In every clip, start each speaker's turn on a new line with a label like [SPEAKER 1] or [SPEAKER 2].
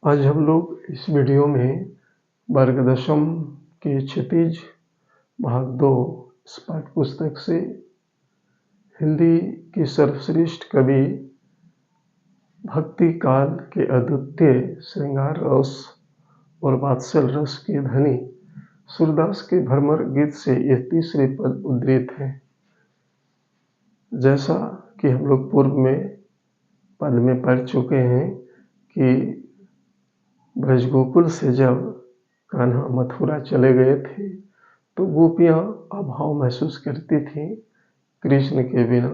[SPEAKER 1] आज हम लोग इस वीडियो में वर्ग दशम के क्षितिज भाग 2 इस पाठ्य पुस्तक से हिंदी की सर्वश्रेष्ठ कवि भक्ति काल के अद्वितीय श्रृंगार रस और वात्सल रस के धनी सूरदास के भ्रमर गीत से ये तीसरे पद उद्धृत है। जैसा कि हम लोग पूर्व में पद में पढ़ चुके हैं कि ब्रजगोकुल से जब कान्हा मथुरा चले गए थे तो गोपियाँ अभाव महसूस करती थीं कृष्ण के बिना,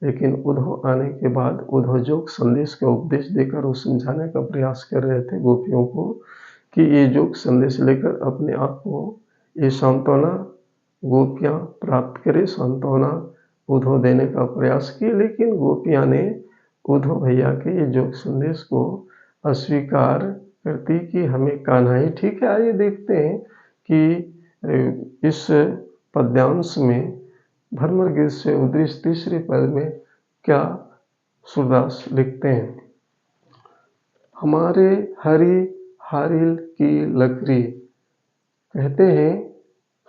[SPEAKER 1] लेकिन उद्धव आने के बाद उद्धव योग संदेश का उपदेश देकर वो समझाने का प्रयास कर रहे थे गोपियों को कि ये योग संदेश लेकर अपने आप को ये सांत्वना गोपियाँ प्राप्त करें। सांत्वना उद्धव देने का प्रयास किए, लेकिन गोपियाँ ने उद्धव भैया के ये योग संदेश को अस्वीकार करती कि हमें कान्हा ही ठीक है। आइए देखते हैं कि इस पद्यांश में भ्रमर गीत से उद्धृत तीसरे पद में क्या सूरदास लिखते हैं। हमारे हरि हारिल की लकड़ी, कहते हैं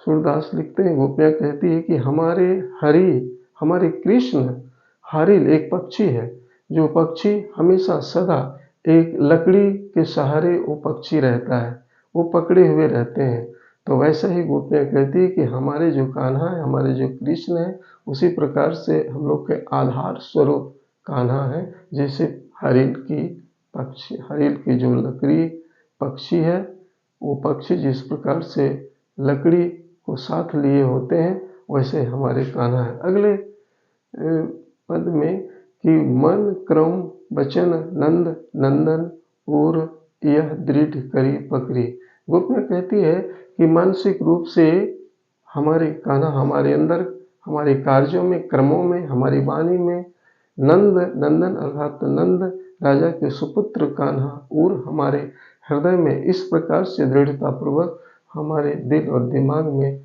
[SPEAKER 1] सूरदास लिखते हैं, गोपियाँ कहती है कि हमारे हरि, हमारे कृष्ण हारिल एक पक्षी है, जो पक्षी हमेशा सदा एक लकड़ी के सहारे वो पक्षी रहता है, वो पकड़े हुए रहते हैं। तो वैसा ही गोपियाँ कहती है कि हमारे जो कान्हा है, हमारे जो कृष्ण है, उसी प्रकार से हम लोग के आधार स्वरूप कान्हा है। जैसे हरिल की पक्षी, हरिल की जो लकड़ी पक्षी है, वो पक्षी जिस प्रकार से लकड़ी को साथ लिए होते हैं, वैसे हमारे कान्हा है। अगले पद में कि मन क्रम बचन नंद नंदन और यह दृढ़ करी पकड़ी। गोपियाँ कहती है कि मानसिक रूप से हमारे कान्हा हमारे अंदर, हमारे कार्यों में, क्रमों में, हमारी वाणी में नंद नंदन अर्थात नंद राजा के सुपुत्र कान्हा और हमारे हृदय में इस प्रकार से दृढ़ता पूर्वक हमारे दिल और दिमाग में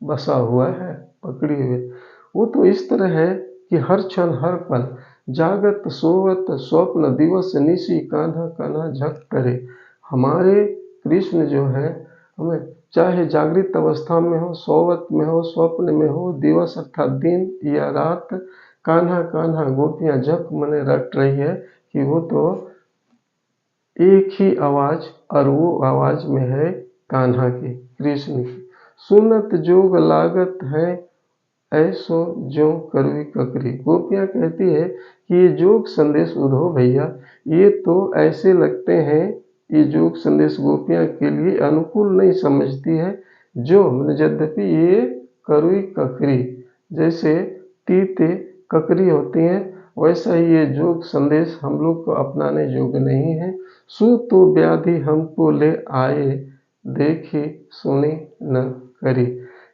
[SPEAKER 1] बसा हुआ है, पकड़ी हुए। वो तो इस तरह है कि हर क्षण हर पल जागत सोवत स्वप्न दिवस निशी कान्हा कान्हा झक करे। हमारे कृष्ण जो है हमें चाहे जागृत अवस्था में हो, सोवत में हो, स्वप्न में हो, दिवस अर्थात दिन या रात, कान्हा कान्हा गोपियाँ झक मने रट रही है कि वो तो एक ही आवाज, और वो आवाज में है कान्हा की, कृष्ण की। सुनत जोग लागत है ऐसो जो करवी ककरी। गोपियाँ कहती है कि ये जोग संदेश उद्धव भैया, ये तो ऐसे लगते हैं, ये जोग संदेश गोपियाँ के लिए अनुकूल नहीं समझती है, जो यद्यपि ये करवी ककरी, जैसे तीते ककरी होती हैं, वैसा ही ये जोग संदेश हम लोग को अपनाने योग्य नहीं है। सु तो व्याधि हमको ले आए, देखी सुनी न करी।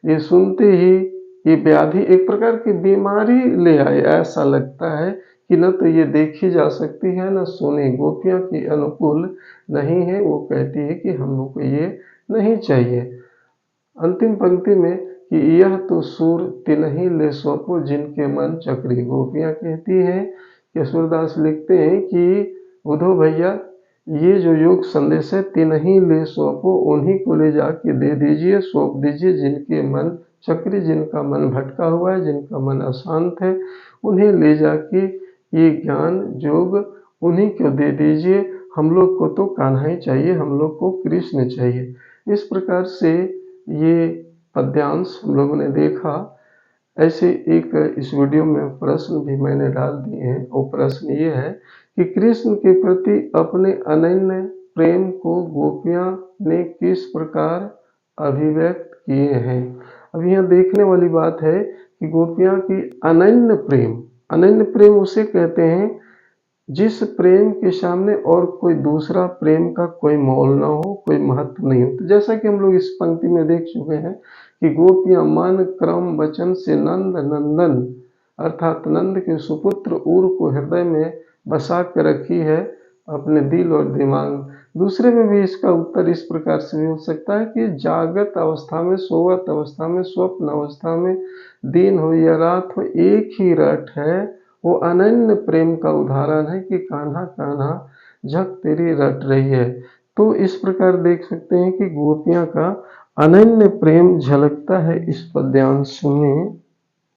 [SPEAKER 1] ये सुनते ही ये व्याधि एक प्रकार की बीमारी ले आए, ऐसा लगता है कि न तो ये देखी जा सकती है न सुनी। गोपियाँ की अनुकूल नहीं है, वो कहती है कि हम लोग को ये नहीं चाहिए। अंतिम पंक्ति में कि यह तो सूर तिनहि ले सौंपो जिनके मन चक्री। गोपियाँ कहती हैं कि सूरदास लिखते हैं कि उद्धव भैया ये जो योग संदेश है तिनहि ले सौंपो, उन्हीं को ले जाके दे दीजिए, सौंप दीजिए जिनके मन चक्री, जिनका मन भटका हुआ है, जिनका मन अशांत है, उन्हें ले जाके ये ज्ञान योग उन्हीं को दे दीजिए। हम लोग को तो कान्हा ही चाहिए, हम लोग को कृष्ण चाहिए। इस प्रकार से ये पद्यांश हम लोगों ने देखा। ऐसे एक इस वीडियो में प्रश्न भी मैंने डाल दिए हैं। वो प्रश्न ये है कि कृष्ण के प्रति अपने अनन्य प्रेम को गोपियाँ ने किस प्रकार अभिव्यक्त किए हैं। अब यहाँ देखने वाली बात है कि गोपियाँ की अनन्य प्रेम उसे कहते हैं जिस प्रेम के सामने और कोई दूसरा प्रेम का कोई मोल ना हो, कोई महत्व नहीं हो। तो जैसा कि हम लोग इस पंक्ति में देख चुके हैं कि गोपियाँ मन क्रम वचन से नंद नंदन अर्थात नंद के सुपुत्र उर को हृदय में बसा कर रखी है, अपने दिल और दिमाग। दूसरे में भी इसका उत्तर इस प्रकार से भी हो सकता है कि जागत अवस्था में, सोवत अवस्था में, स्वप्न अवस्था में, दिन हो या रात हो, एक ही रट है। वो अनन्य प्रेम का उदाहरण है कि कान्हा कान्हा झक तेरी रट रही है। तो इस प्रकार देख सकते हैं कि गोपियां का अनन्य प्रेम झलकता है इस पद्यांश में।